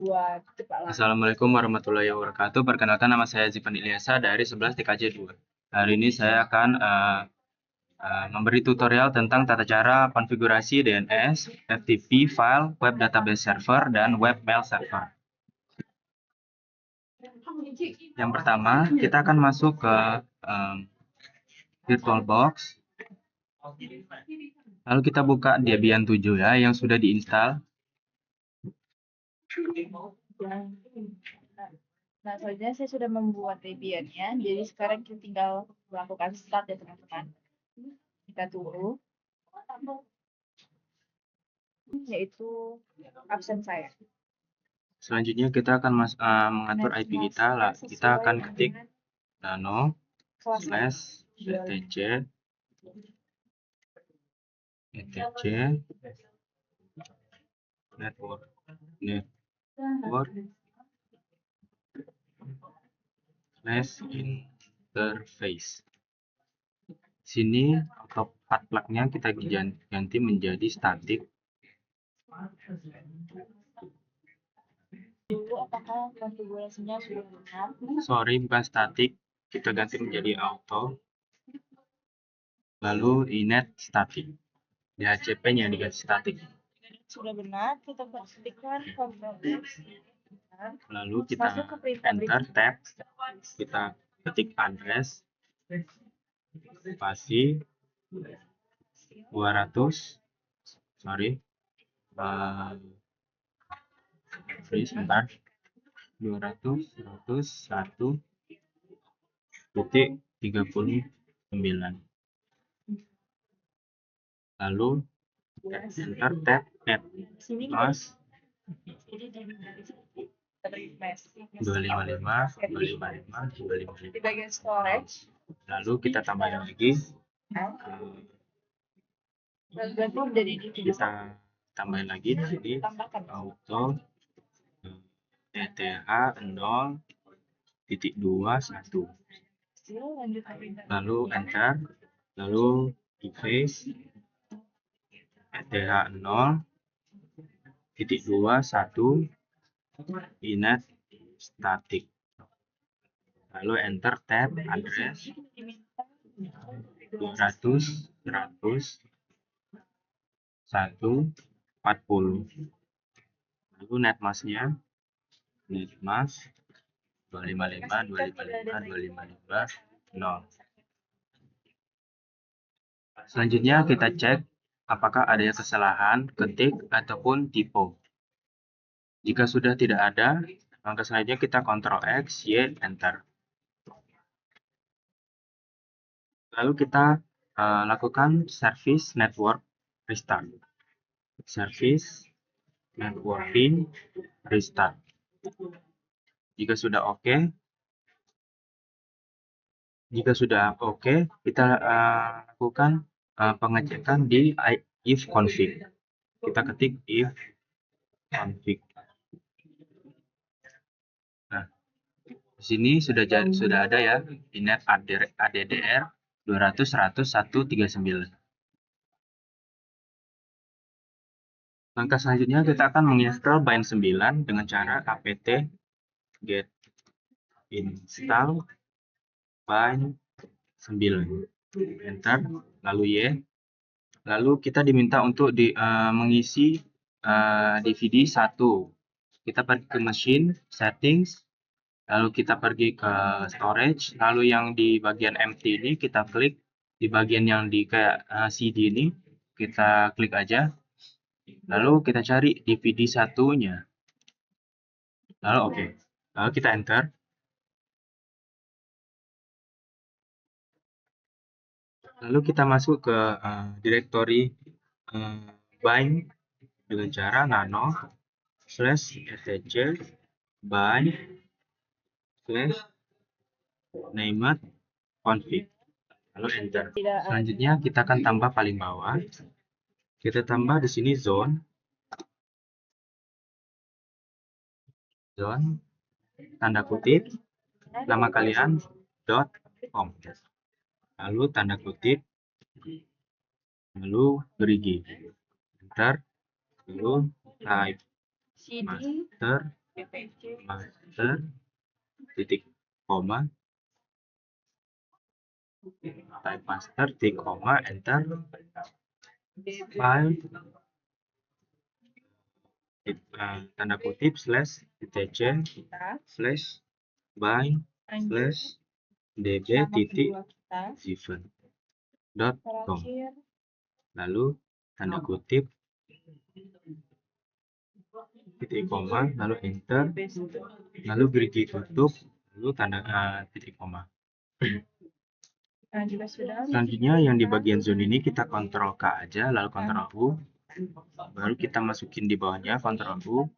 buat cepat lah. Assalamualaikum warahmatullahi wabarakatuh. Perkenalkan, nama saya Zivan Ilyasa dari 11 TKJ 2. Hari ini saya akan memberi tutorial tentang tata cara konfigurasi DNS, FTP, file, web database server, dan web mail server. Yang pertama, kita akan masuk ke VirtualBox. Lalu kita buka Debian 7 ya, yang sudah diinstal. Nah, soalnya saya sudah membuat Debian-nya, jadi sekarang kita tinggal melakukan start ya teman-teman. Kita tunggu, yaitu absen saya. Selanjutnya kita akan mengatur IP kita. Lah, kita akan ketik nano /etc network /interface. Sini auto path plug-nya kita ganti menjadi static. Dulu apakah konfigurasinya sudah benar? Sorry, bukan static, kita ganti menjadi auto. Lalu inet static. DHCP-nya diganti static. Sudah benar, kita pastikan Ctrl+X. Lalu kita enter tab, kita ketik address spasi 200, sorry, sebentar, 200.100.1.39. Lalu enter tab add mas 255 di bagian storage. Lalu kita tambahin lagi, kita tambahin lagi di sini auto ETH 0.21. Lalu enter, lalu device ETH 0.21 inet static. Lalu enter tab address 200.100.1.40. Lalu netmasknya netmask 255.255.255.0. Selanjutnya kita cek apakah ada kesalahan ketik ataupun typo. Jika sudah tidak ada, langkah selanjutnya kita Ctrl X, Y, enter. Lalu kita lakukan service network restart. Service networking restart. Jika sudah oke, kita lakukan pengecekan di if config. Kita ketik if config. Nah, di sini sudah ada ya inet addr 200.100.139. Langkah selanjutnya kita akan menginstal bind 9 dengan cara apt get install bind 9. Enter, lalu Y. Lalu kita diminta untuk mengisi DVD 1. Kita pergi ke machine settings, lalu kita pergi ke storage, lalu yang di bagian empty ini kita klik, di bagian yang di kayak CD ini kita klik aja, lalu kita cari DVD 1-nya, lalu oke. Lalu kita enter. Lalu kita masuk ke directory bind dengan cara nano /etc bind /named config. Lalu enter. Selanjutnya kita akan tambah paling bawah. Kita tambah di sini zone tanda kutip nama kalian .com, lalu tanda kutip, lalu beri enter, lalu type master enter, titik koma, type master, titik koma, enter, file, tanda kutip, slash, etc, kita slash, by, lanjut slash, db, nama titik, kedua kita ziven.com. terakhir Lalu tanda kutip, titik koma, lalu enter, lalu gerigi tutup, lalu tanda titik koma. nah juga sudah. Selanjutnya yang di bagian zone ini kita Ctrl K aja, lalu Ctrl U, baru kita masukin di bawahnya Ctrl U,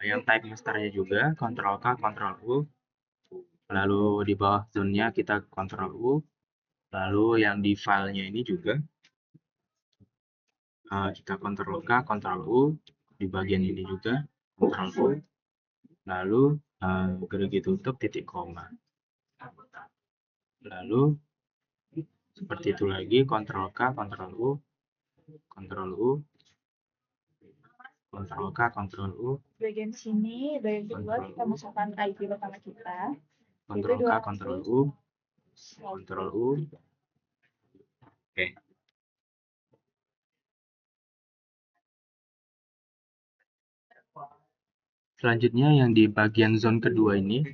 yang type masternya juga Ctrl K, Ctrl U, lalu di bawah zone-nya kita Ctrl U, lalu yang di filenya ini juga kita Ctrl K, Ctrl U, di bagian ini juga Ctrl U, lalu gerigi tutup, titik koma. Lalu seperti itu lagi, Ctrl K, Ctrl U, Ctrl U, Ctrl K, Ctrl U, Bagian sini, bagian kedua kita masukkan IP pertama kita. Ctrl K, Ctrl U, Ctrl U. Oke. Selanjutnya yang di bagian zone kedua ini,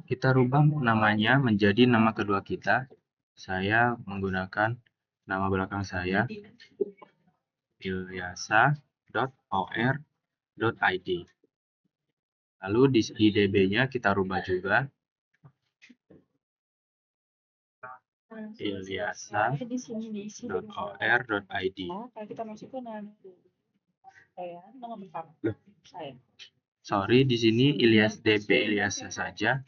kita rubah namanya menjadi nama kedua kita. Saya menggunakan nama belakang saya, ilyasa.or.id. Lalu di db-nya kita rubah juga, ilyasa.or.id. Kalau kita masukkan nama pertama saya. Sorry, di sini Ilyas DB Ilyasa saja.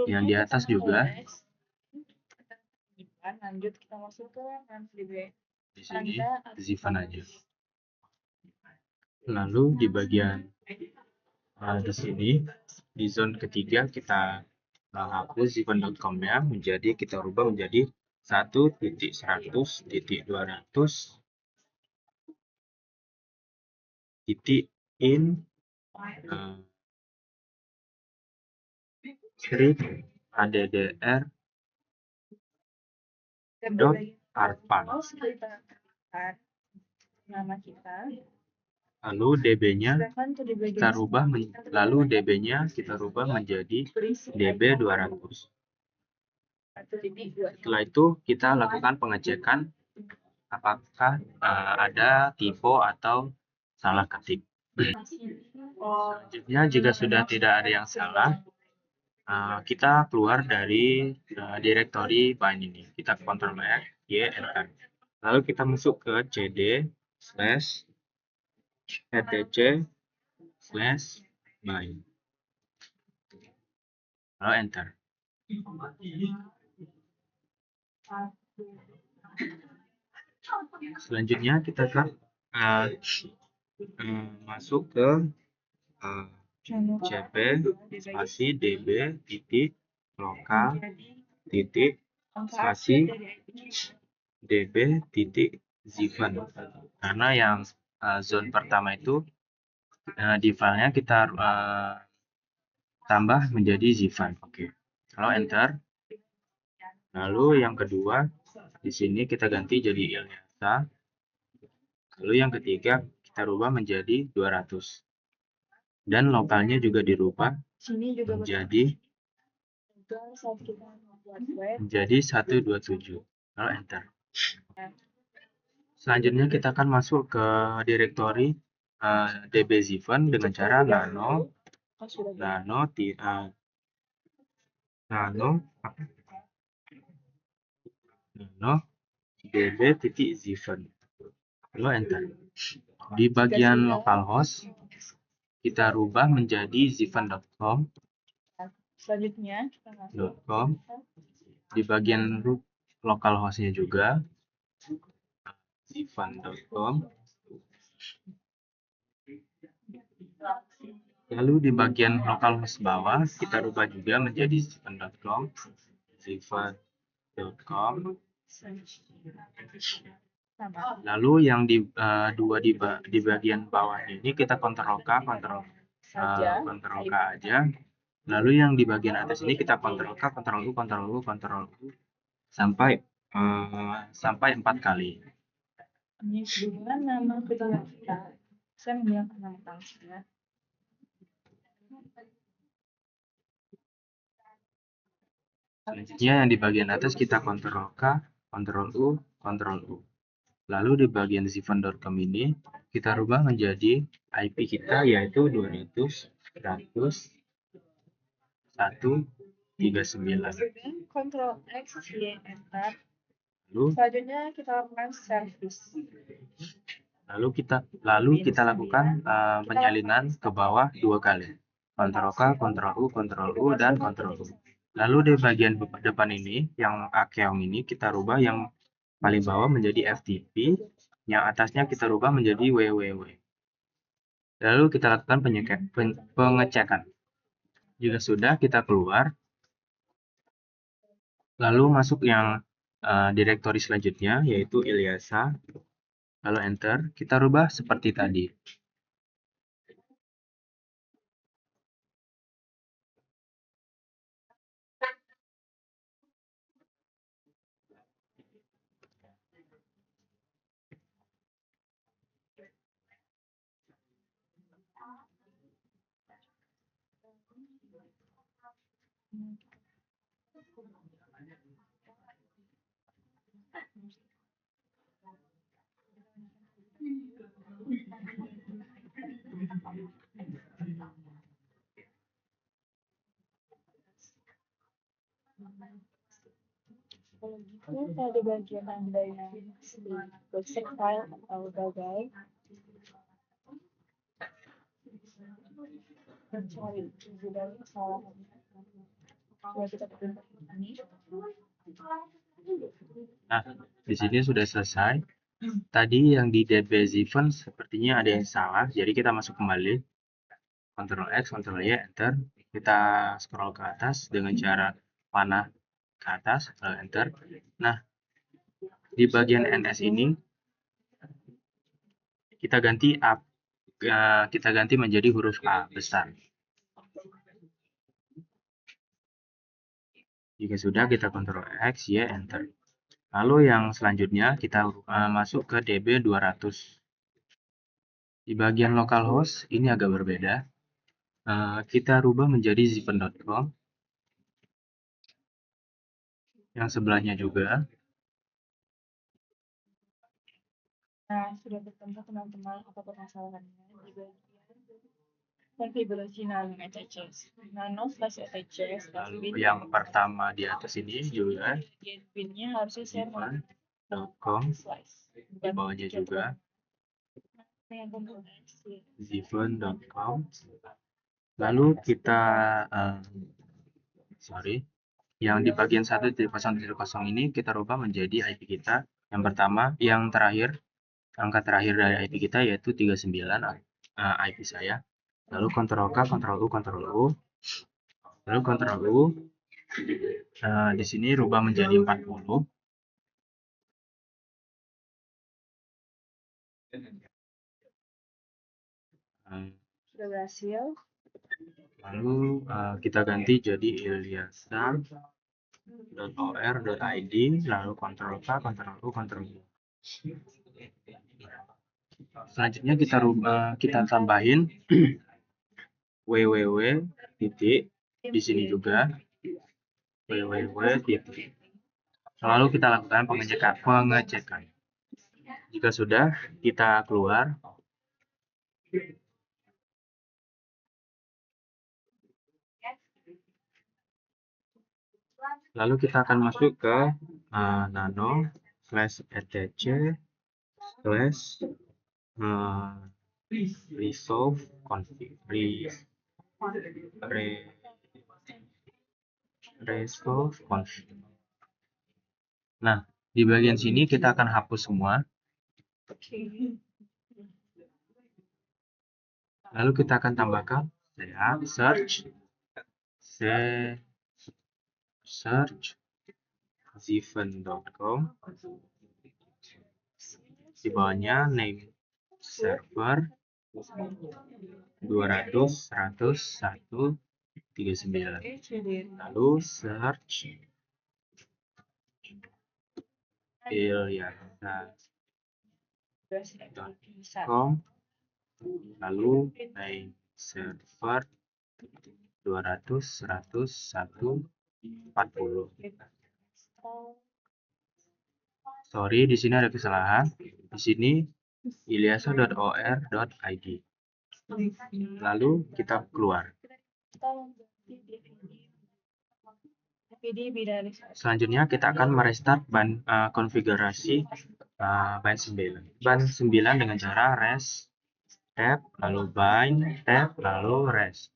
Yang di atas juga. Lanjut kita masukkan DB. Di sini Zivan aja. Lalu di bagian di sini di zone ketiga kita hapus zivan.com-nya, menjadi kita rubah menjadi 1.100.200.in script addr .arpan. Nama kita. Lalu db-nya kita rubah menjadi db200. Setelah itu kita lakukan pengecekan apakah ada typo atau salah ketik. Selanjutnya jika sudah tidak ada yang salah, kita keluar dari direktori bind ini. Kita Ctrl X, Y, enter. Lalu kita masuk ke cd/etc/bind. Lalu enter. Selanjutnya kita akan masuk ke cp spasi db titik lokal titik spasi db titik zivan, karena yang zone pertama itu di filenya kita tambah menjadi zivan. Oke. Lalu enter. Lalu yang kedua di sini kita ganti jadi Ilyasa. Lalu yang ketiga kita rubah menjadi 200. Dan lokalnya juga dirubah menjadi 127. Lalu enter. Selanjutnya kita akan masuk ke direktori db zivan dengan cara nano db.zivan. Lalu enter. Di bagian localhost kita rubah menjadi zivan.com. Selanjutnya di bagian localhostnya juga zivan.com. Lalu di bagian localhost bawah kita rubah juga menjadi zivan.com. Lalu yang di bagian bawah ini kita Ctrl K, Ctrl saja. Ctrl K aja. Lalu yang di bagian atas ini kita Ctrl K, Ctrl U, Ctrl U, Ctrl U sampai 4 kali. Ini dengan nama kedua kita. Saya menggunakan nama tangga. Selanjutnya yang di bagian atas kita Ctrl K, Ctrl U, Ctrl U. Lalu di bagian Ziffern.com ini kita rubah menjadi IP kita yaitu 200.139. Ctrl X, Y, Enter. Lalu Selanjutnya kita lakukan service. Lalu kita lakukan penyalinan ke bawah 2 kali. Ctrl K, Ctrl U, Ctrl U, dan Ctrl U. Lalu di bagian depan ini, yang akeong ini kita rubah yang paling bawah menjadi FTP, yang atasnya kita rubah menjadi WWW. Lalu kita lakukan pengecekan. Jika sudah, kita keluar. Lalu masuk yang direktori selanjutnya, yaitu Ilyasa. Lalu enter, kita rubah seperti tadi. Kalau gitu, pada bagian Anda yang basic file atau gagal, mencari judul kesalahan. Coba kita bikin ini. Nah, di sini sudah selesai. Tadi yang di DB Ziffern sepertinya ada yang salah, jadi kita masuk kembali. Ctrl X, Ctrl Y, Enter. Kita scroll ke atas dengan cara panah ke atas, lalu Enter. Nah, di bagian NS ini kita ganti menjadi huruf A besar. Jika sudah, kita Ctrl X, Y, Enter. Lalu yang selanjutnya kita masuk ke DB 200. Di bagian localhost ini agak berbeda. Kita rubah menjadi ziffern.com. Yang sebelahnya juga. Nah, sudah bertemu teman-teman apa permasalahannya di bagian konfigurasi nano ETCS. Lalu yang pertama di atas ini juga. Pinnya harusnya saya ziffern.com. Di bawahnya juga. ziffern.com. Lalu kita yang di bagian 1.0.0 ini kita rubah menjadi IP kita. Yang pertama, yang terakhir, angka terakhir dari IP kita yaitu 39 IP saya. Lalu Ctrl K, Ctrl U, Ctrl U. Lalu Ctrl U. Di sini rubah menjadi 40. Sudah berhasil. Lalu kita ganti jadi ilyasa.or.id, lalu Ctrl K, Ctrl U, Ctrl U. Selanjutnya kita tambahin www titik di sini juga www titik. Lalu kita lakukan pengecekan. Jika sudah, kita keluar. Lalu kita akan masuk ke nano/etc/resolve config. Nah, di bagian sini kita akan hapus semua. Lalu kita akan tambahkan search ziffern.com. Di bawahnya name server, 200, 100, 1, 39. Oke, CD Lalu search ilyasa.com, lalu name server 200, 100, 1, 40. Sorry, di sini ada kesalahan. Di sini ilyasa.or.id. Lalu kita keluar. Selanjutnya kita akan merestart konfigurasi bind 9. Bind 9 dengan cara rest tab, lalu bind tab, lalu rest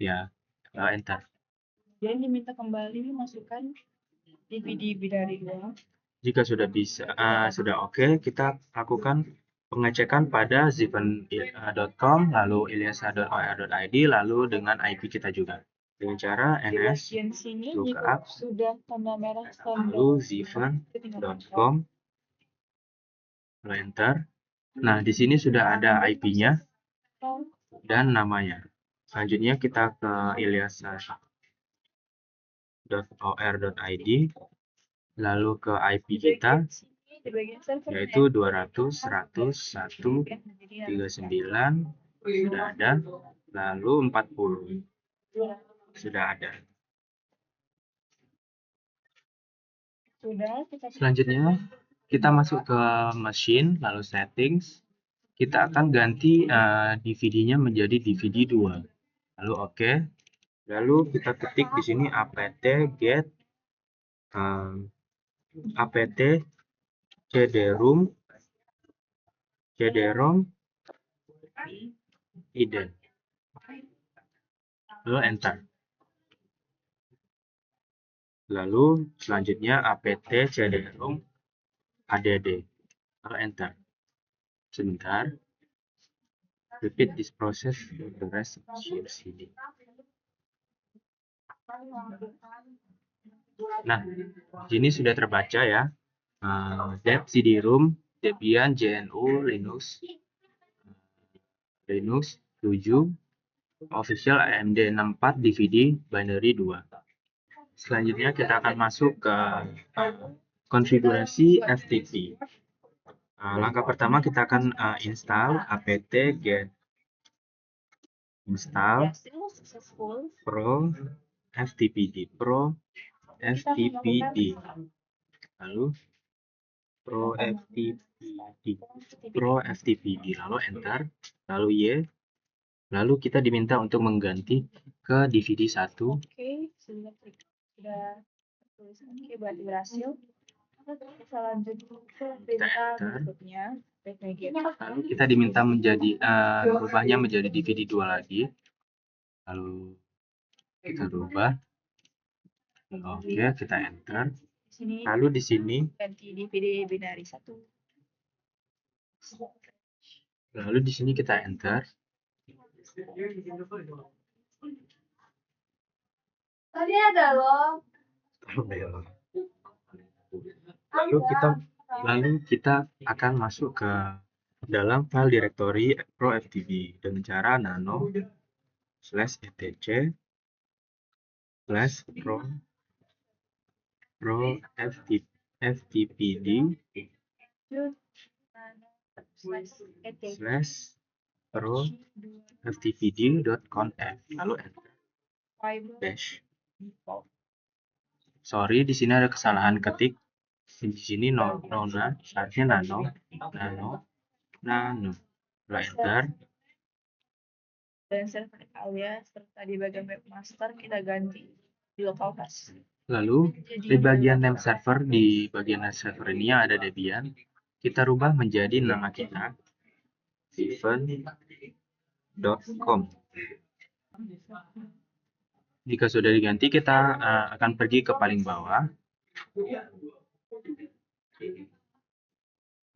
ya, enter. Jadi diminta kembali masukkan DVD binary 2. Jika sudah sudah oke, kita lakukan pengecekan pada zipen.com, lalu ilyasa.or.id, lalu dengan IP kita juga. Dengan cara ns lookup, sudah tanda merah lalu zipen.com, lalu enter. Nah, di sini sudah ada IP-nya dan namanya. Selanjutnya kita ke ilyasa.or.id, lalu ke IP kita, yaitu 200, 100, 1, 39, sudah ada, lalu 40, sudah ada. Selanjutnya, kita masuk ke machine, lalu settings. Kita akan ganti DVD-nya menjadi DVD 2. Lalu oke. Lalu kita ketik di sini apt get apt cd-rom iden. Lalu enter. Lalu selanjutnya apt cd-rom add. Lalu enter. Sebentar. Repeat this process for the rest of your CD. Nah, sini sudah terbaca ya. Dep CD-ROM, Debian, GNU, Linux 7, official AMD 64, DVD, binary 2. Selanjutnya kita akan masuk ke konfigurasi FTP. Langkah pertama kita akan install apt get install pro ftpd lalu pro ftpd, lalu enter, lalu y, lalu kita diminta untuk mengganti ke DVD 1. Oke, sudah tulis oke, berarti berhasil. Selanjutnya perintah berikutnya, lalu kita diminta merubahnya menjadi DVD 2 lagi. Lalu kita rubah. Oke, kita enter. Lalu di sini ganti DVD binary 1. Lalu di sini kita enter. Tadi ada loh. Lalu kita akan masuk ke dalam file directory pro ftp dengan cara nano /etc /pro ftpd /pro ftpd.conf, lalu enter. Sorry, di sini ada kesalahan ketik. Di sini nona, seharusnya nano, lalu enter. Dan server alias serta di bagian webmaster kita ganti di localhost. Lalu di bagian name server, di bagian name server ini ada Debian, kita rubah menjadi nama kita zipen.com. Jika sudah diganti, kita akan pergi ke paling bawah.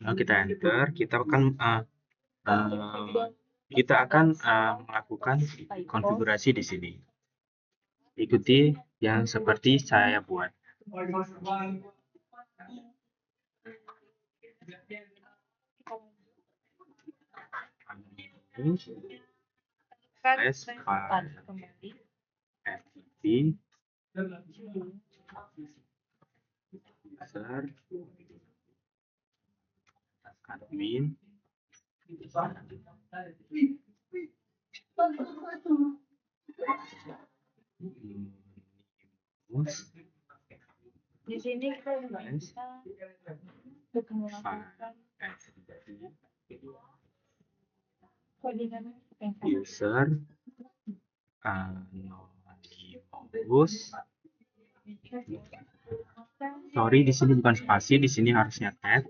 Lalu kita enter. Kita akan melakukan konfigurasi di sini. Ikuti yang seperti saya buat. Kan File kembali. FTP user admin Di sini kita bisa untuk melakukan codingan user anonymous. Sorry, di sini bukan spasi, di sini harusnya tab.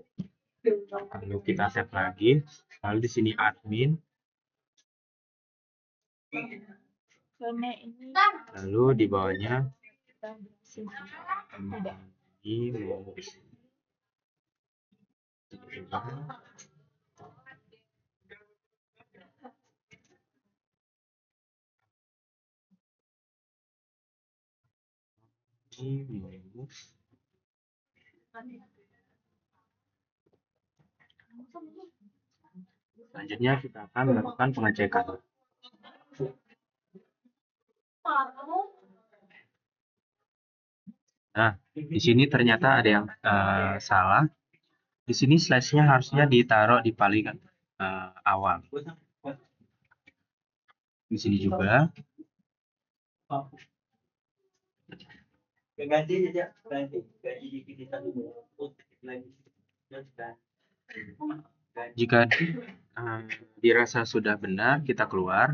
Lalu kita tab lagi, lalu di sini admin, lalu di bawahnya anonymous. Selanjutnya kita akan melakukan pengecekan. Nah, di sini ternyata ada yang salah. Di sini slash-nya harusnya ditaruh di paling awal. Di sini juga. Jika dirasa sudah benar, kita keluar.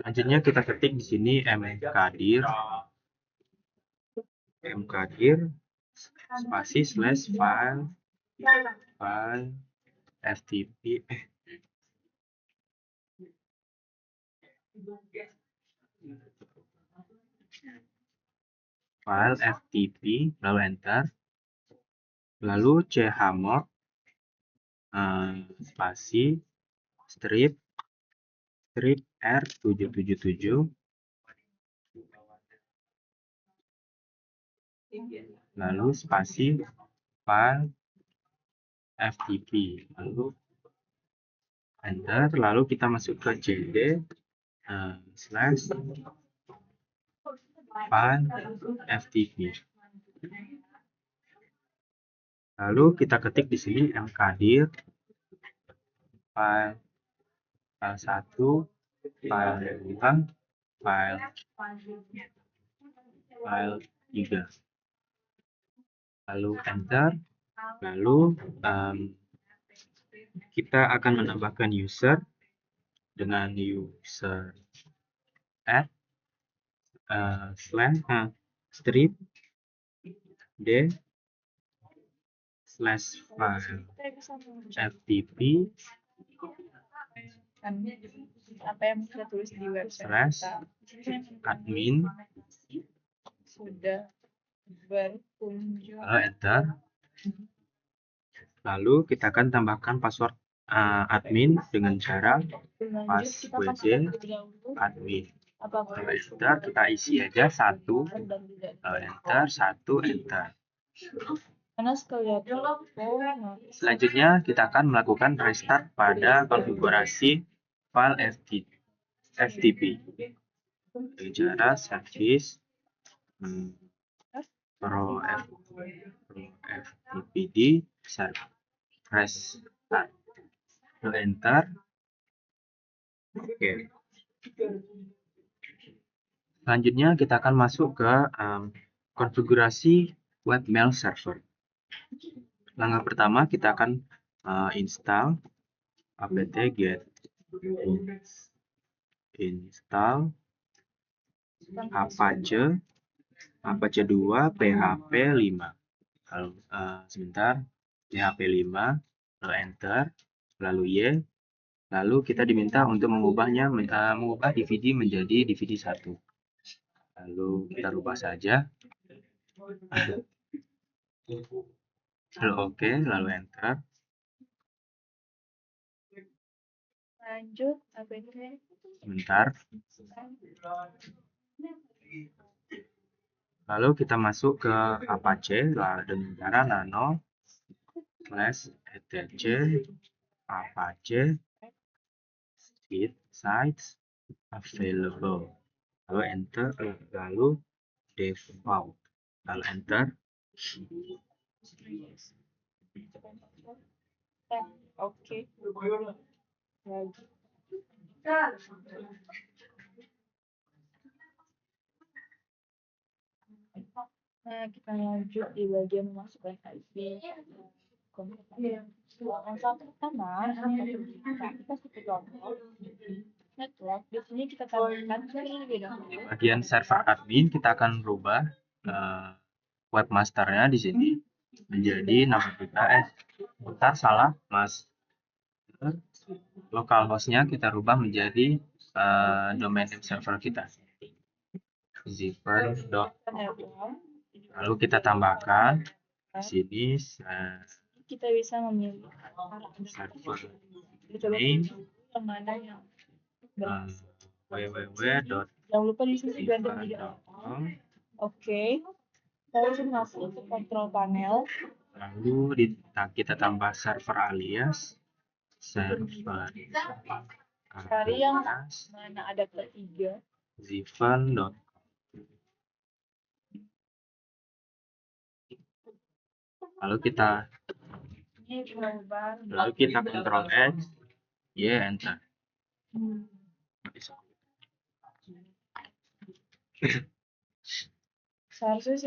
Selanjutnya kita ketik di sini mkdir spasi slash file ftp file ftp, lalu enter, lalu chmod spasi strip R777, lalu spasi file ftp, lalu enter, lalu kita masuk ke cd slash file ftp, lalu kita ketik di sini mkdir file 1, file 2, file 3, lalu enter, lalu kita akan menambahkan user dengan user add strip d slash file ftp apa yang kita tulis di website slash kita admin, sudah berkunjung, lalu enter, lalu kita akan tambahkan password admin dengan cara passwd admin, lalu enter, kita isi aja 1, lalu enter, 1, enter. Selanjutnya kita akan melakukan restart pada konfigurasi file FTP dengan cara service pro ftpd restart, lalu enter. Oke. Selanjutnya kita akan masuk ke konfigurasi webmail server. Langkah pertama kita akan install apt-get install apache 2 php 5. Lalu sebentar, php 5, lalu enter, lalu y, lalu kita diminta untuk mengubah DVD menjadi DVD 1. Lalu kita rubah saja. Lalu oke, lalu enter. Lanjut, Sebentar. Lalu kita masuk ke Apache dengan cara nano slash etc apache sites available, lalu enter, lalu default, lalu enter. Oke. Lagi. Nah, kita lanjut di bagian memasukkan IP. Yang satu pertama, kita seperti contoh network. Di sini kita tambahkan terlebih dahulu. Di bagian server admin kita akan merubah webmasternya di sini menjadi nama kita. Bentar, salah mas. Localhostnya kita rubah menjadi domain name server kita. Zipper. Lalu kita tambahkan di sini kita bisa memilih server name yang mana yang www.zipper.com. jangan lupa di sini ganti video. Oke. Lalu masuk ke control panel. Lalu kita tambah server alias cari yang mana ada ketiga Zivan.com. Lalu kita Ctrl X, Y, enter.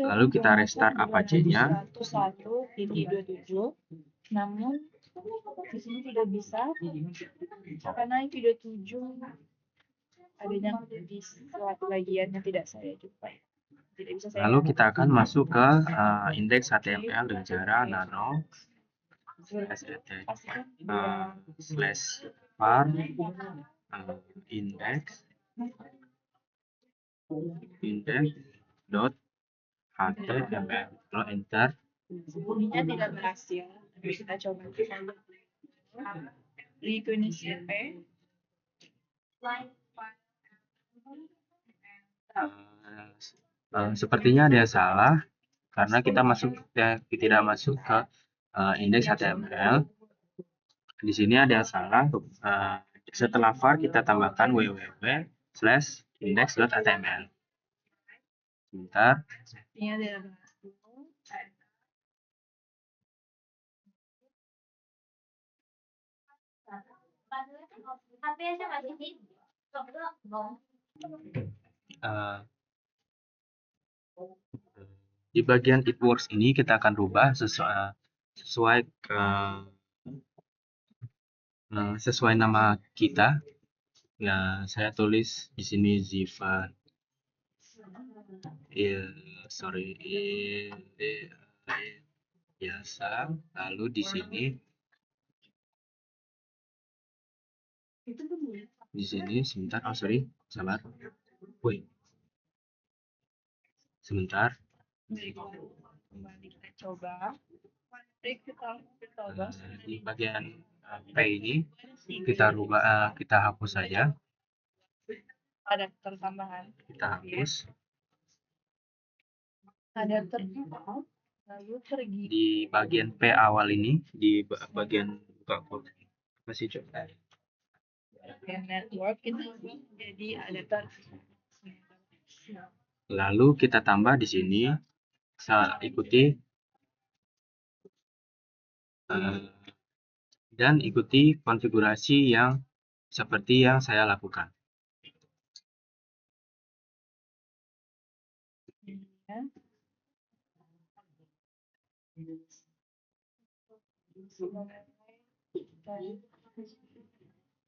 Lalu kita restart Apache-nya. 1.1.27. Namun di sini tidak bisa karena IP 27 adanya di suatu bagian yang tidak saya jumpai. Tidak bisa saya. Lalu kita akan masuk ke indeks HTML dengan cara nano slash var index dot html. Lalu enter. Bunyinya tidak berhasil. Tapi kita coba rekognisi sepertinya ada yang salah karena kita tidak masuk ke indeks HTML. Di sini ada yang salah. Setelah var kita tambahkan www/index.html. Sebentar. Ini ada di bagian it works ini kita akan rubah sesuai nama kita. Ya, saya tulis di sini Zivan. Biasa. Lalu di sini sebentar. Sabar. Sebentar. Kembali kita coba. Di bagian P ini kita rubah, kita hapus saja. Ada tambahan. Kita hapus. Ada terdefault, lalu pergi. Di bagian P awal ini, di bagian buka quote, masih coba. Network kita jadi ada Lalu kita tambah di sini, ikuti dan ikuti konfigurasi yang seperti yang saya lakukan.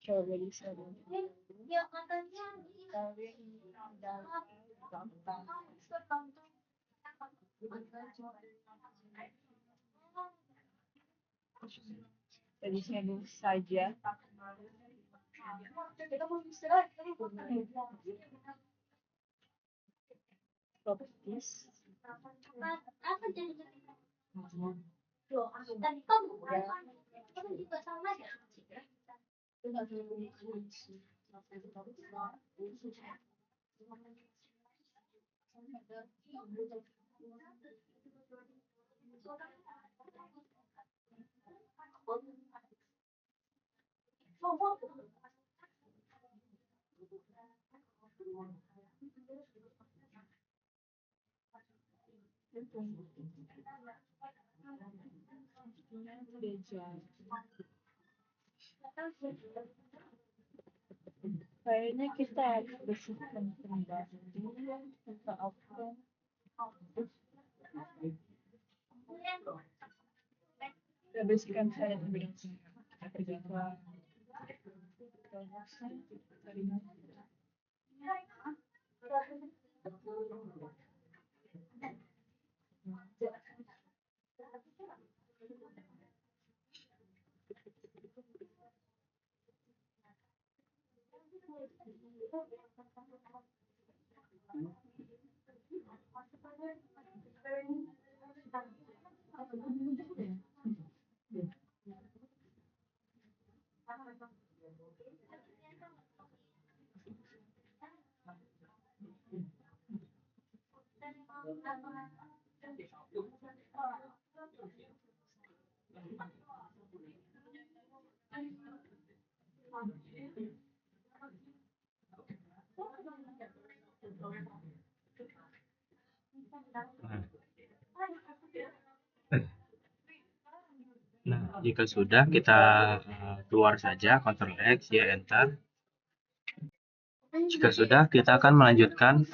Coba di sana. Jadi saya saja. Properties. Apa jadi? Loh, tadi kamu juga sama ya? Kayaknya kita harus bersihkan kembali. Kita open. Kita bersihkan saya terlebih dahulu. Kita pergi ke Nah, jika sudah kita keluar saja, Ctrl X, Y, Enter. Jika sudah, kita akan melanjutkan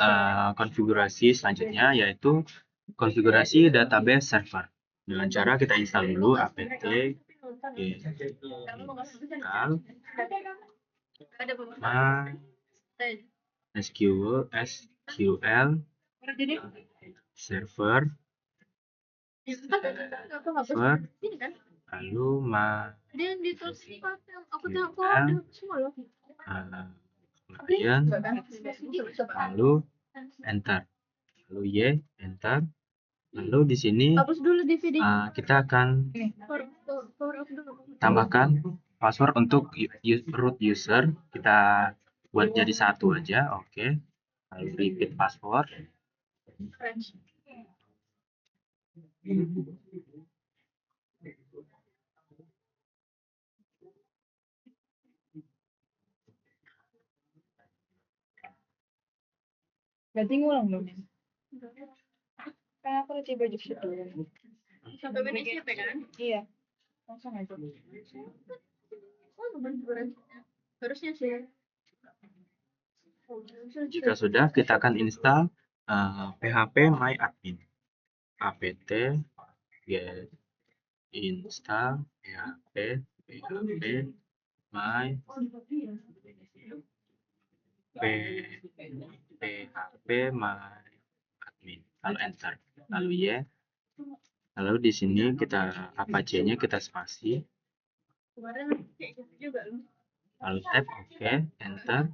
konfigurasi selanjutnya, yaitu konfigurasi database server. Dengan cara kita install dulu apt install SQL server lalu client lalu enter lalu Y enter. Lalu di sini kita akan tambahkan password untuk root user, kita buat jadi 1 aja, oke. Lalu repeat password. Berarti ngulang dong. Kan aku udah coba juga dulu. Sampai BNSP kan? Iya. Langsung aja. Harusnya sih. Jika sudah, kita akan install PHP MyAdmin. apt get install PHP my admin, lalu enter, lalu Y, lalu di sini kita Apache-nya kita spasi, Kemarin kayak gitu juga loh. lalu tab, oke, enter.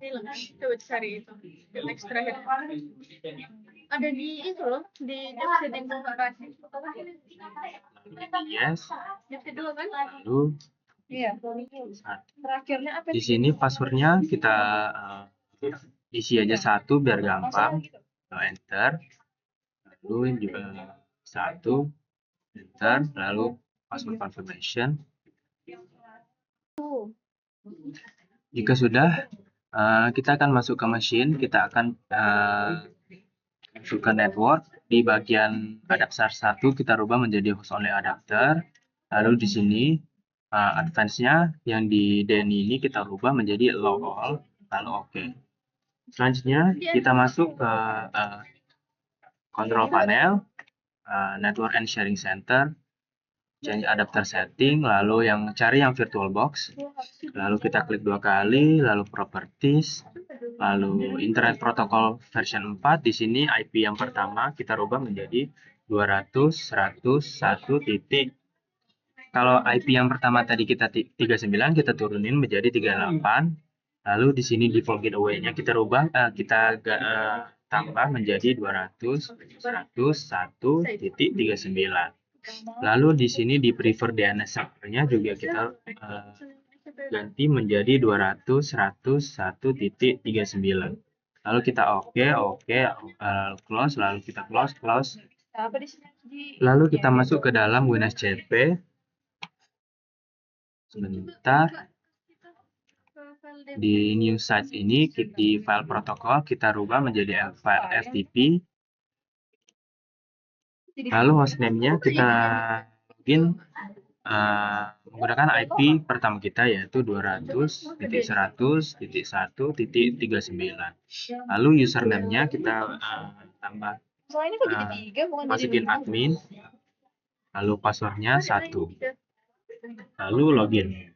Coba cari itu. Next terakhir. Ada di itu loh, di job setting konfigurasi. Yes, Job dulu kan? lalu Iya. Terakhirnya apa? di sini passwordnya kita isi aja 1 biar gampang, lalu enter, lalu juga 1, enter, lalu password confirmation. Jika sudah, kita akan masuk ke mesin, kita akan masuk ke network. Di bagian adapter 1 kita rubah menjadi host only adapter. Lalu di sini advance-nya yang di DNI ini kita rubah menjadi allow all, lalu oke. Selanjutnya kita masuk ke control panel, network and sharing center, change adapter setting, lalu cari yang VirtualBox, lalu kita klik 2 kali, lalu properties, lalu internet protocol version 4. Di sini IP yang pertama kita rubah menjadi 200.101. Kalau IP yang pertama tadi kita 39, kita turunin menjadi 38. Lalu di sini default gateway-nya kita rubah, kita tambah menjadi 200.101.39. Lalu di sini di prefer DNS servernya juga kita ganti menjadi 200.101.39. Lalu kita oke, close, lalu kita close. Lalu kita masuk ke dalam WinSCP. Sebentar. Di new sites ini di file protokol kita rubah menjadi file FTP. Lalu hostname-nya kita login menggunakan IP pertama kita yaitu 200.100.1.39. Lalu username-nya kita tambah Soalnya kok jadi 3 bukan jadi masukin 5. admin. Lalu passwordnya 1. Lalu login.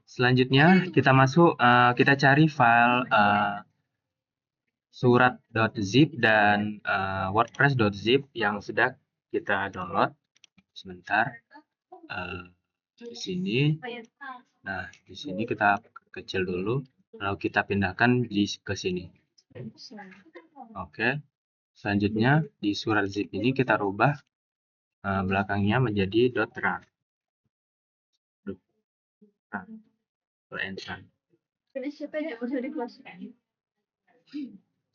Selanjutnya kita masuk, kita cari file surat.zip dan wordpress.zip yang sudah kita download. Sebentar. Di sini. Nah, di sini kita kecil dulu, lalu kita pindahkan ke sini. Oke. Selanjutnya di surat zip ini kita rubah belakangnya menjadi .rar. Enter.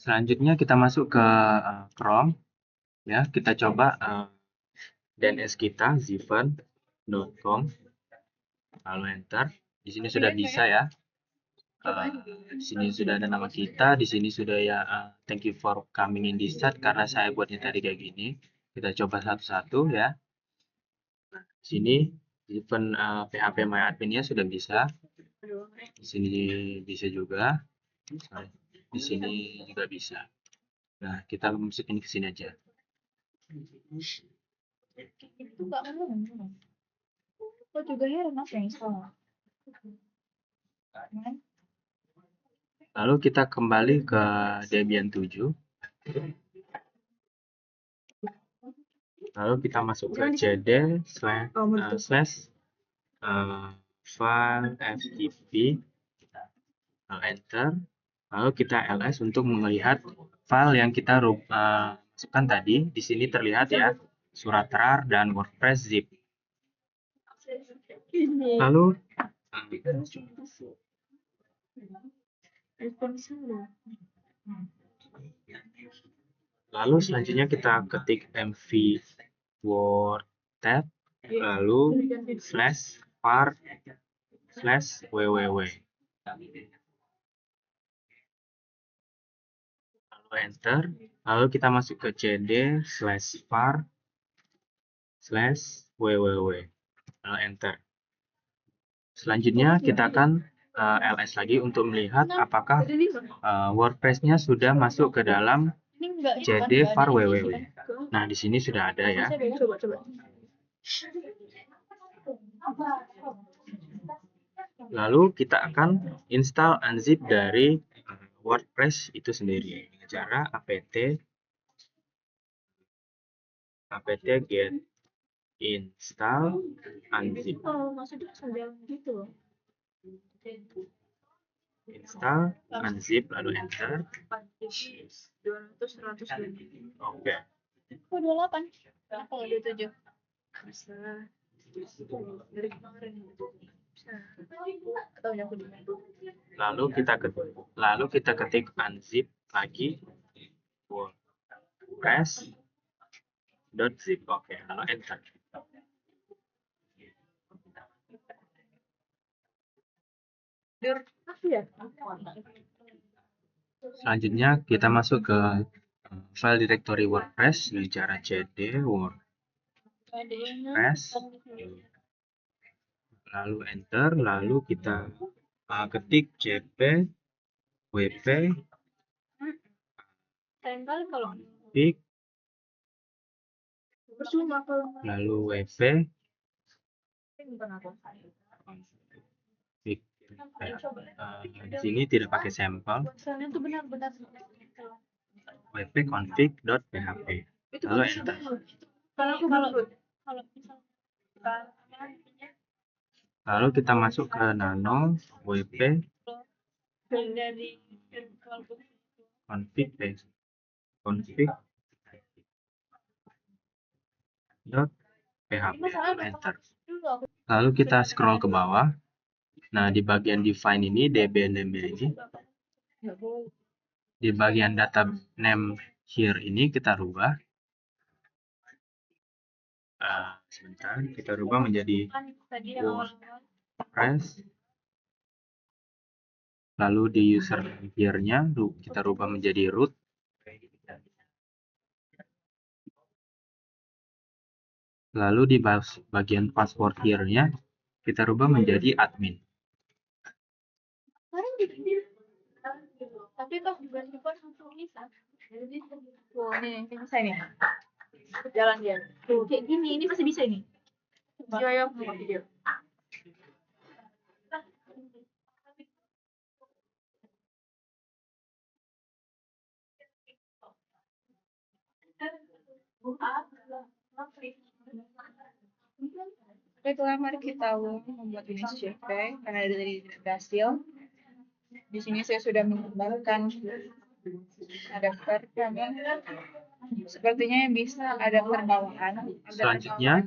Selanjutnya kita masuk ke Chrome, ya kita coba DNS kita ziffen.com, lalu enter. Di sini sudah bisa ya. Di sini sudah ada nama kita, di sini sudah ya thank you for coming in this chat karena saya buatnya tadi kayak gini. Kita coba satu-satu ya. Di sini ziffen PHP My Admin-nya sudah bisa. Di sini bisa juga. Di sini juga bisa. Nah, kita masukin ke sini aja. Itu nggak mau. Kok juga heran apa yang salah? Lalu kita kembali ke Debian 7. Lalu kita masuk ke cd slash file ftp, lalu enter. Lalu kita ls untuk melihat file yang kita masukkan tadi. Di sini terlihat ya surat rar dan wordpress zip. Lalu selanjutnya kita ketik mv wordtab lalu /var/www. Lalu enter. Lalu kita masuk ke cd/var/www. Lalu enter. Selanjutnya kita akan ls lagi untuk melihat apakah WordPress-nya sudah masuk ke dalam cd var www. Nah, di sini sudah ada ya. Lalu kita akan install unzip dari WordPress itu sendiri dengan cara apt get install unzip. Install unzip lalu enter. Oke. Oh, 28. Kenapa nggak 27? Dari kemarin. Lalu kita ketik unzip lagi wordpress.zip. Oke, lalu enter. Selanjutnya kita masuk ke file directory WordPress dengan cara cd wordpress, lalu enter, lalu kita ketik cp wp config, lalu wp config. Di sini tidak pakai sampel. wp config.php. Lalu enter. Lalu kita masuk ke nano wp config.php. Enter. Lalu kita scroll ke bawah. Nah, di bagian define ini, db-name ini, di bagian data name here ini kita rubah. Sebentar, kita rubah menjadi WordPress. Lalu di user here-nya kita rubah menjadi root. Lalu di bagian password here-nya kita rubah menjadi admin. Tapi kok bukan langsung bisa. Tuh, ini bisa nih. Jalan dia. Tuh, kayak gini, ini masih bisa ini. Iya, aku mau video. Baiklah, mari kita membuat finish JPEG karena dari hasil. Di sini saya sudah mengembangkan adapter kami. Sepertinya bisa adapter bawaan. Selanjutnya,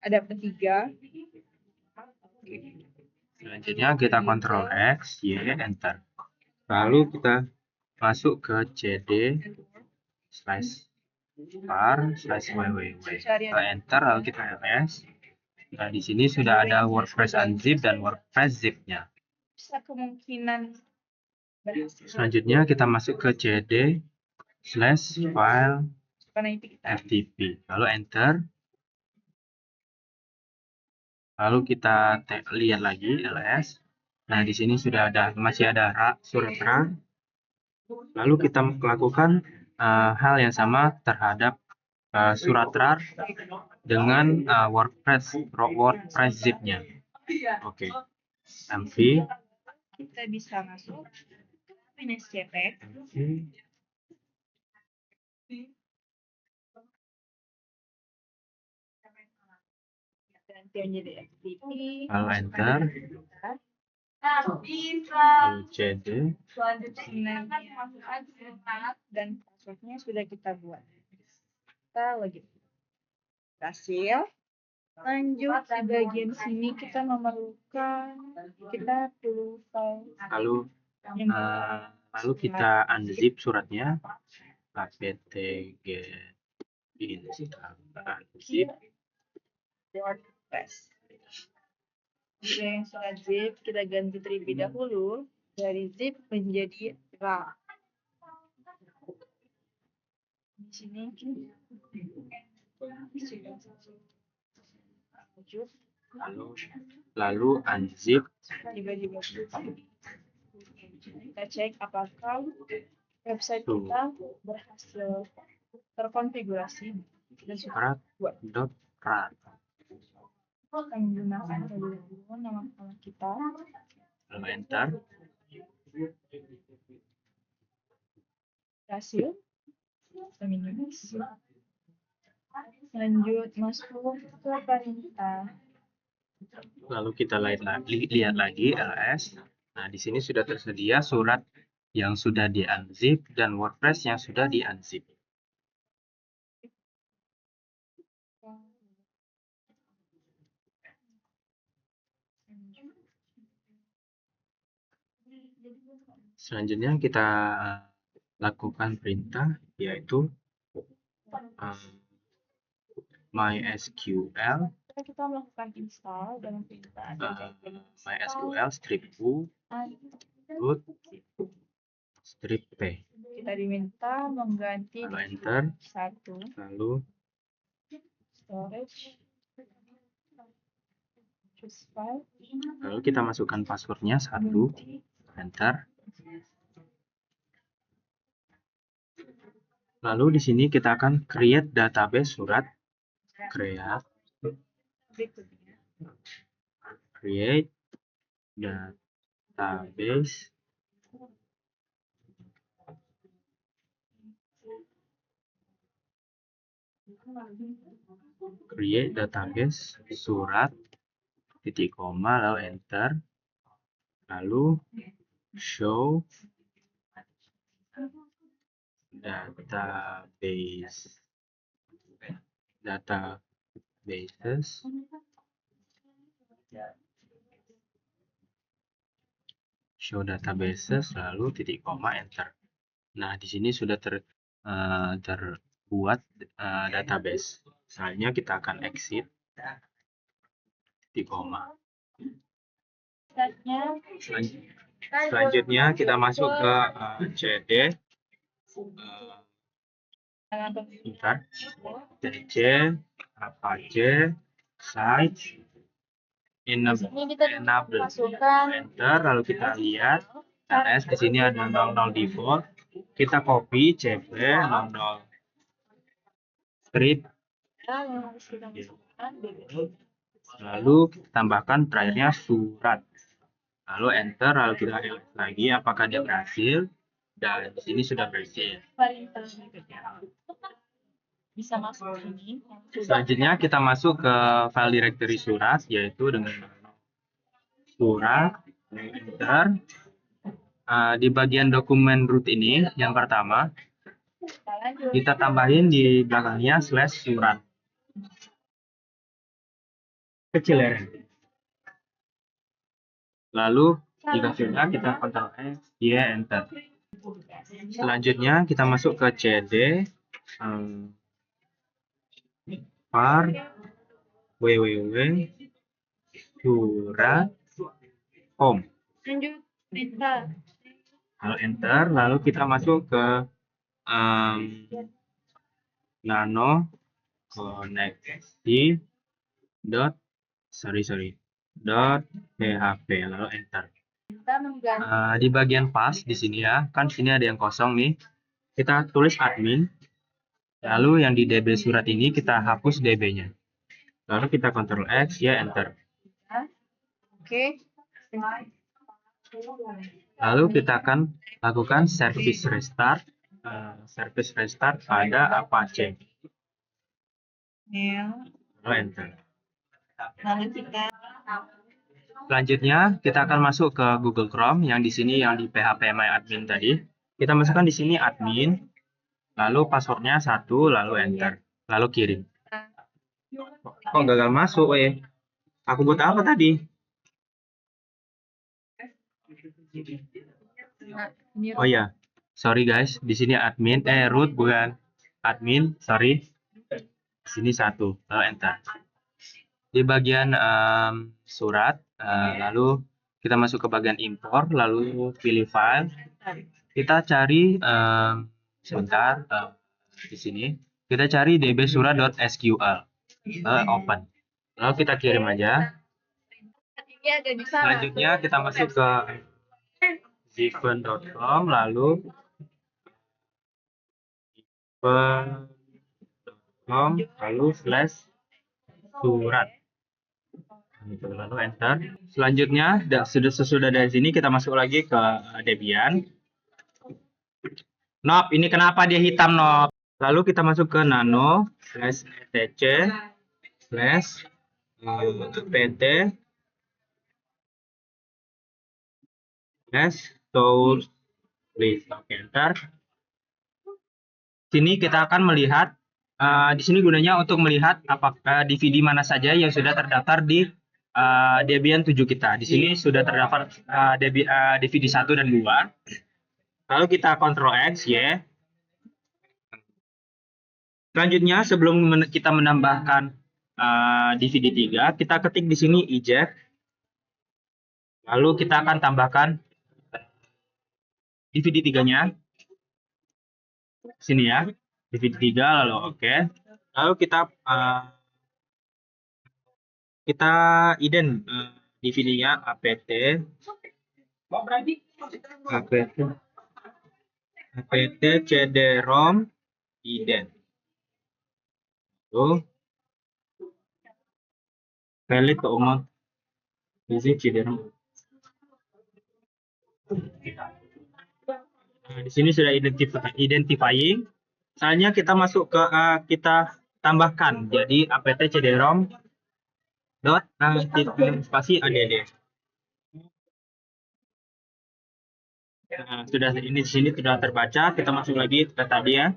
adapter 3. Selanjutnya kita Ctrl X, Y, Enter. Lalu kita masuk ke cd/var/www. Kita Enter, lalu kita ls. Nah, di sini sudah ada WordPress unzip dan WordPress zip-nya. Bisa kemungkinan berhasil. Selanjutnya kita masuk ke cd/file Karena itu kita ftp. Lalu Enter. Lalu kita lihat lagi ls. Nah, di sini sudah masih ada surat RAR. Lalu kita lakukan hal yang sama terhadap surat RAR dengan WordPress zip-nya. Oke. mv kita bisa masuk finish JPEG. Ganti menjadi FTP. Lalu Enter. Bisa. Lalu cd. Dan passwordnya sudah kita buat. Kita login. Berhasil. Lanjut di bagian sini kita memerlukan perlu file. Lalu kita unzip suratnya. apt-get install unzip WordPress. Jika yang sudah zip, kita ganti terlebih dahulu dari zip menjadi RAR. Di sini lalu unzip. Kita cek apakah website kita berhasil terkonfigurasi dan surat surat.rar. Kita menggunakan nama kita. Lalu Enter. Berhasil. Lanjut masuk ke perintah. Lalu kita lihat lagi ls. Nah, di sini sudah tersedia surat yang sudah di-unzip dan WordPress yang sudah di-unzip. Selanjutnya kita lakukan perintah, yaitu MySQL. Kita melakukan install dengan perintah MySQL -u root -p. Kita diminta mengganti lalu Enter. satu. Lalu Storage. Choose file. Lalu kita masukkan passwordnya 1. Enter. Lalu di sini kita akan create database surat. Create database surat titik koma lalu Enter. Lalu show databases lalu titik koma Enter. Nah, di sini sudah terbuat database. Selanjutnya kita akan exit titik koma. Startnya Selanjutnya kita masuk ke CD. Bentar. DC, Apache, Site, Enable, masukkan Enter, lalu kita lihat ls. Di sini ada 00 default. Kita copy cp 00 script, yang harus kita masukkan lalu tambahkan terakhirnya surat. Lalu enter, lalu kita lihat lagi apakah dia berhasil. Dan di sini sudah berhasil. paling bisa masuk sini. Selanjutnya kita masuk ke file directory surat, yaitu dengan surat, enter. Di bagian dokumen root ini, yang pertama, kita tambahin di belakangnya /surat. Kecil ya. Lalu jika sudah, kita Ctrl X, Y, enter. Selanjutnya kita masuk ke CD, var www surat home. Lanjut perintah. Lalu enter, lalu kita masuk ke nano koneksi .php, lalu enter. Kita mengganti Di bagian pas di sini ya, kan sini ada yang kosong nih. Kita tulis admin. Lalu yang di DB surat ini kita hapus DB-nya. Lalu kita Ctrl X, ya enter. Oke. Lalu kita akan lakukan service restart. Service restart pada Apache. Lalu enter. Lalu kita Selanjutnya kita akan masuk ke Google Chrome yang di sini yang di PHP My Admin tadi. Kita masukkan di sini admin, lalu passwordnya 1, lalu enter, lalu kirim. Kok gagal masuk, weh? Aku buat apa tadi? Oh ya, sorry guys, di sini admin, root bukan admin, sorry. Di sini 1, lalu enter. Di bagian surat, lalu kita masuk ke bagian import, lalu pilih file. Kita cari sebentar di sini. Kita cari dbsurat.sql, open. Lalu kita kirim aja. Selanjutnya kita masuk ke zipen.com, lalu /surat. Lalu enter. Selanjutnya sesudah dari sini kita masuk lagi ke Debian. Nop, ini kenapa dia hitam, Nop? Lalu kita masuk ke nano /etc /apt /source list. Oke, enter. Sini kita akan melihat di sini gunanya untuk melihat apakah DVD mana saja yang sudah terdaftar di Debian 7 kita. Di sini sudah terdaftar DVD 1 dan 2. Lalu kita Ctrl X, Y. Selanjutnya sebelum kita menambahkan DVD 3, kita ketik di sini eject. Lalu kita akan tambahkan DVD 3-nya. Sini ya. DVD 3, lalu oke. Lalu kita ident DVD-nya apt cd-rom ident. Lalu valid ke umum visit cd-rom. Di sini sudah identifying. Misalnya kita masuk ke kita tambahkan jadi apt cd-rom spasi add. Sudah ini di sini sudah terbaca. Kita masuk lagi ke tadi ya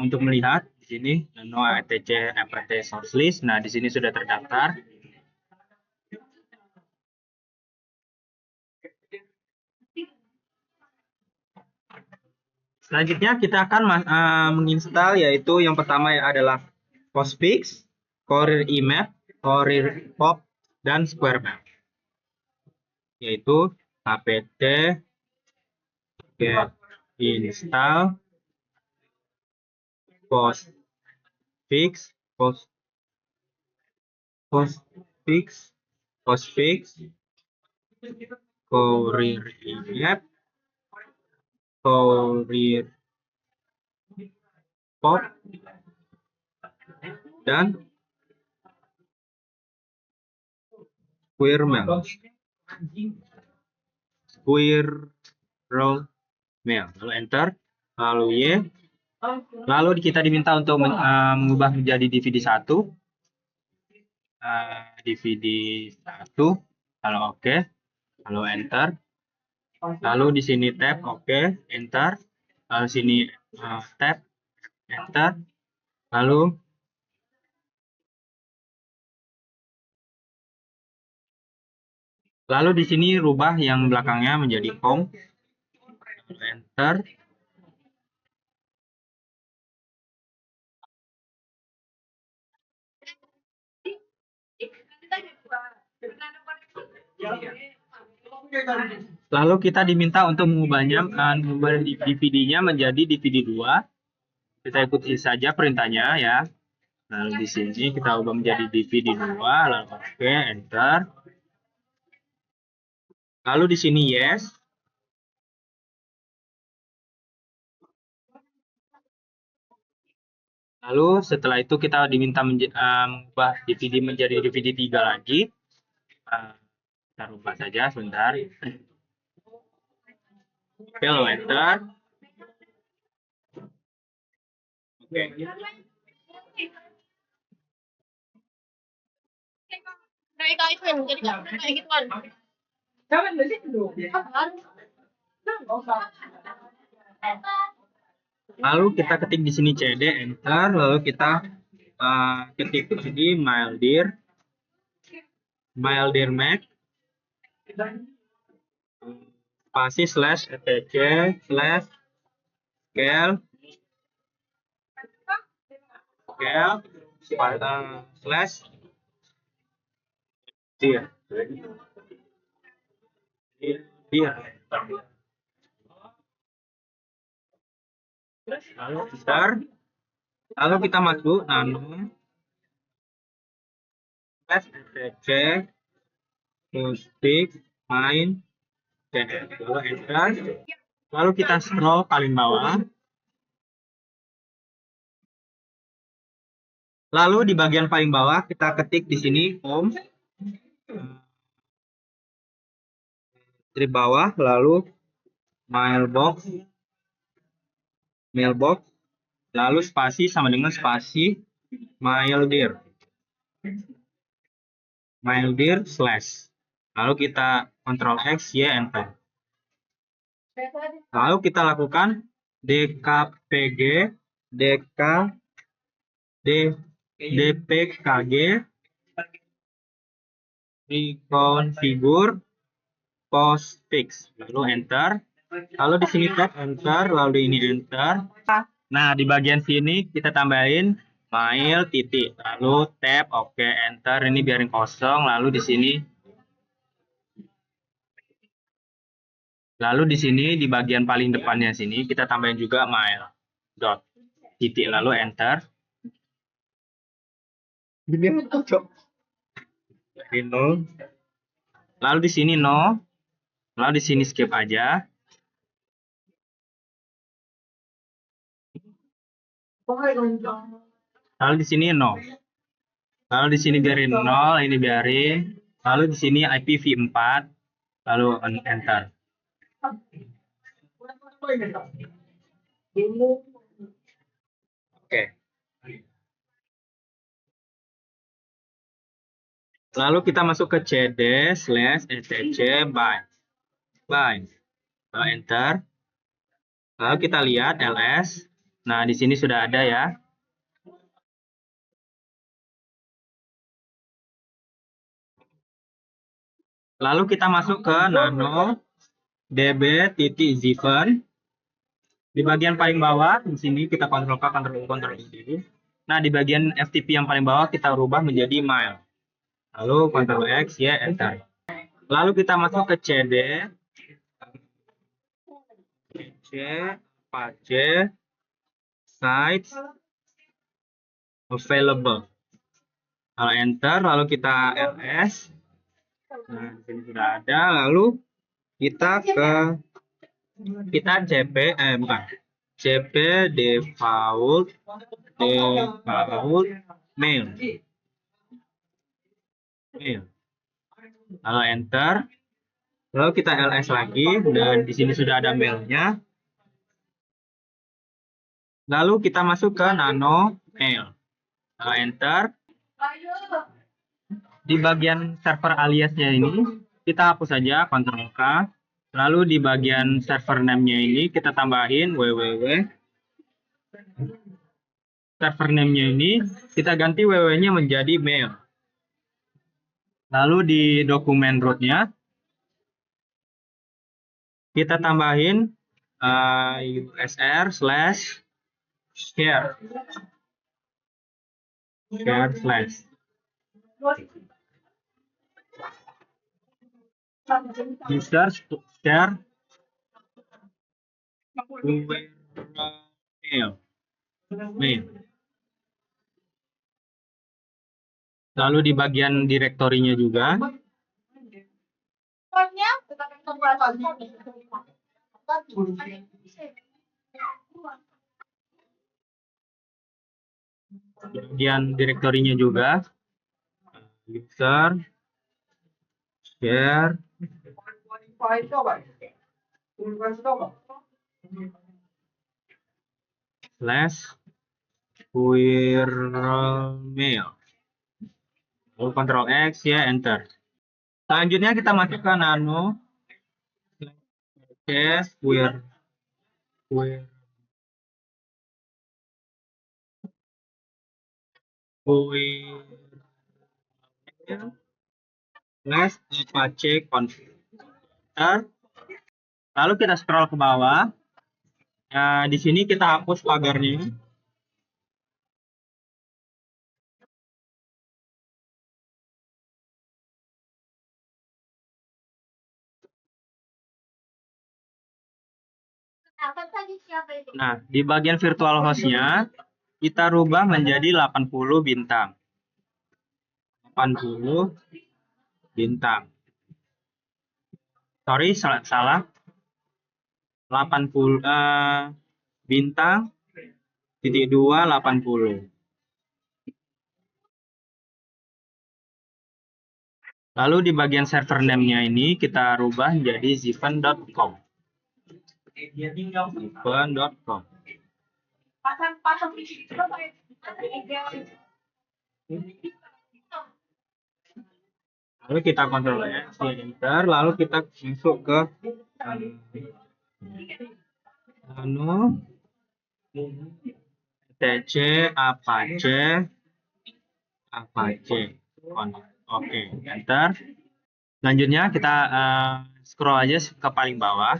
untuk melihat di sini nano etc apt source list. Nah di sini sudah terdaftar. Selanjutnya kita akan menginstal, yaitu yang pertama adalah Postfix, Courier IMAP, Courier Pop, dan SquareMap. yaitu apt get install postfix courier map courier pop dan squirrel mail, lalu enter, lalu Y, lalu kita diminta untuk mengubah menjadi DVD1, lalu oke, lalu enter, lalu di sini tab oke, enter, lalu sini tab, enter, lalu di sini rubah yang belakangnya menjadi home, lalu enter. Lalu kita diminta untuk mengubahnya, mengubah DVD-nya menjadi DVD2. Kita ikuti saja perintahnya ya. Lalu di sini kita ubah menjadi DVD2, lalu oke, enter. Lalu di sini yes. Lalu setelah itu kita diminta mengubah DVD menjadi DVD3 lagi. Kita rubah saja sebentar. Oke, lalu enter. Oke. Lalu kita ketik di sini CD, enter, lalu kita ketik lagi MyLdir Mac, spasi slash etc slash scale slash dir. Lalu enter, lalu kita masuk nano slash etc stick main lalu enter, lalu kita scroll paling bawah, lalu di bagian paling bawah kita ketik di sini home, di bawah, lalu mailbox, lalu spasi sama dengan spasi MyLdir slash, lalu kita Ctrl X Y enter, lalu kita lakukan dkpg dpkg reconfigure postfix, lalu enter, lalu di sini tab enter, lalu ini enter. Nah, di bagian sini kita tambahin mail titik, lalu tab oke, enter, ini biarin kosong, lalu di sini di bagian paling depannya sini kita tambahin juga mail dot titik, lalu enter. Lalu di sini no, lalu di sini skip aja. Lalu di sini no. Lalu di sini biarin 0, ini biarin. Lalu di sini IPv4, lalu enter. Oke. Lalu kita masuk ke cd slash etc bind. Lalu enter. Lalu kita lihat ls. Nah, di sini sudah ada ya. Lalu kita masuk ke nano db.zipen. Di bagian paling bawah, di sini kita Ctrl K, Ctrl V. Nah, di bagian FTP yang paling bawah kita rubah menjadi mail. Lalu Ctrl X, Y, enter. Lalu kita masuk ke CD. C, Apache, sites, available. Kalau enter, lalu kita ls. Nah, di sini sudah ada. Lalu kita cp, bukan, cp default mail. Lalu enter. Lalu kita ls lagi, dan di sini sudah ada mailnya. Lalu kita masuk ke nano mail. Lalu enter. Di bagian server aliasnya ini, kita hapus saja, Ctrl K. Lalu di bagian server name-nya ini, kita tambahin www. Server name-nya ini, kita ganti www-nya menjadi mail. Lalu di dokumen root-nya, kita tambahin usr/share. User share mail. Lalu di bagian direktorinya juga, user share /squirrel mail. Lalu Ctrl X, ya, enter. Selanjutnya kita masuk ke nano squirrel /apache configure. Lalu kita scroll ke bawah. Nah, di sini kita hapus pagarnya. Nah, di bagian virtual host-nya, kita rubah menjadi 80 bintang. 80 bintang. Sorry, salah. 80 bintang titik 2 80. Lalu di bagian server name-nya ini kita rubah menjadi zipen.com. zipen.com. Lalu kita Ctrl X, enter, lalu kita masuk ke nano tc apache. Oke, enter. Selanjutnya kita scroll aja ke paling bawah.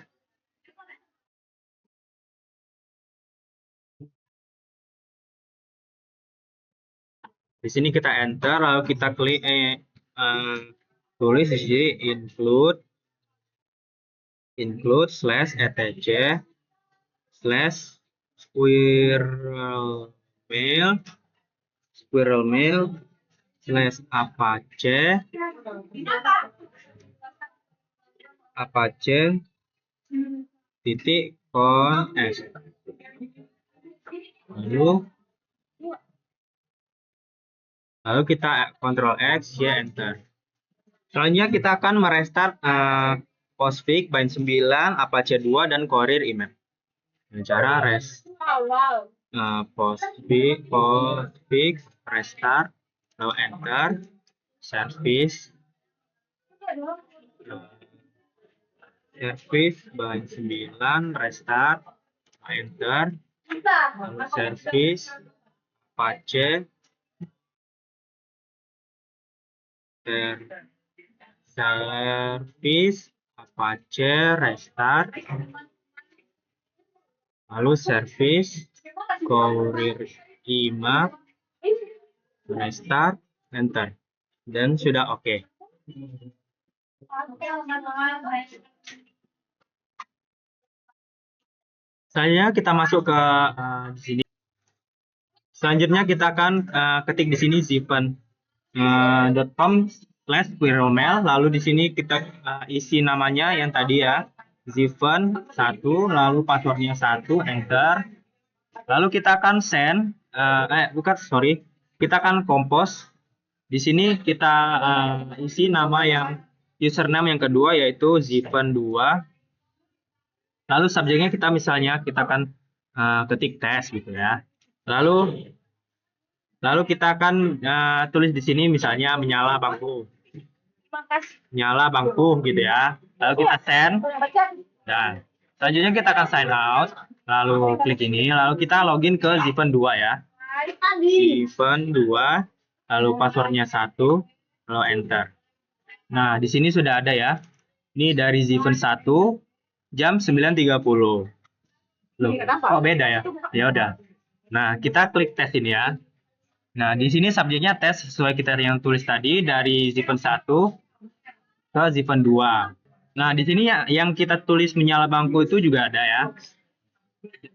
Di sini kita enter, lalu kita klik tulis di sini include /etc/squirrel mail /apache titik .conf. Lalu kita Ctrl X, ya, enter. Selanjutnya kita akan merestart Postfix, Bind 9, Apache 2, dan Courier email. Dengan cara Postfix restart, lalu enter, service Bind 9 restart, enter, lalu service Apache restart, lalu service Courier email restart, enter, dan sudah oke. Selanjutnya kita masuk ke di sini. Selanjutnya kita akan ketik di sini zipen.com/quirrellmail. Lalu di sini kita isi namanya yang tadi ya, zipen 1, lalu passwordnya 1, enter. Lalu kita akan send, kita akan compose. Di sini kita isi nama yang username yang kedua yaitu zipen2. Lalu subjeknya kita akan ketik tes gitu ya. Lalu kita akan tulis di sini misalnya menyala bangku. Nyala bangku gitu ya. Lalu kita send. Dan selanjutnya kita akan sign out. Lalu klik ini, lalu kita login ke Zipen2 ya. Zipen2, lalu passwordnya 1, lalu enter. Nah, di sini sudah ada ya. Ini dari Zipen1 jam 9.30. Loh, kok beda ya? Ya udah. Nah, kita klik tes ini ya. Nah, di sini subjeknya tes sesuai kita yang tulis tadi dari Zipen1 ke Zipen2. Nah, di sini yang kita tulis menyala bangku itu juga ada ya.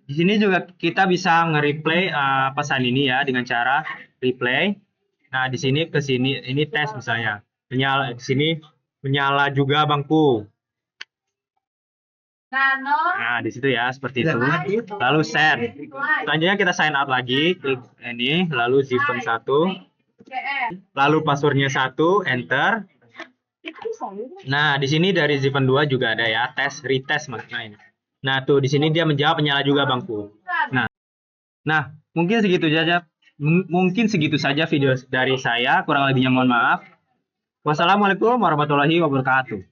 Di sini juga kita bisa nge-replay pesan ini ya dengan cara replay. Nah, di sini ke sini ini tes misalnya. Menyala di sini menyala juga bangku. Nah, di situ ya seperti itu. Lalu send. Selanjutnya kita sign out lagi, klik ini, lalu Zipen1. Lalu passwordnya 1, enter. Nah, di sini dari Zipen2 juga ada ya, retest maknanya. Nah, tuh di sini dia menjawab menyala juga bangku. Nah, mungkin segitu saja video dari saya, kurang lebihnya mohon maaf. Wassalamualaikum warahmatullahi wabarakatuh.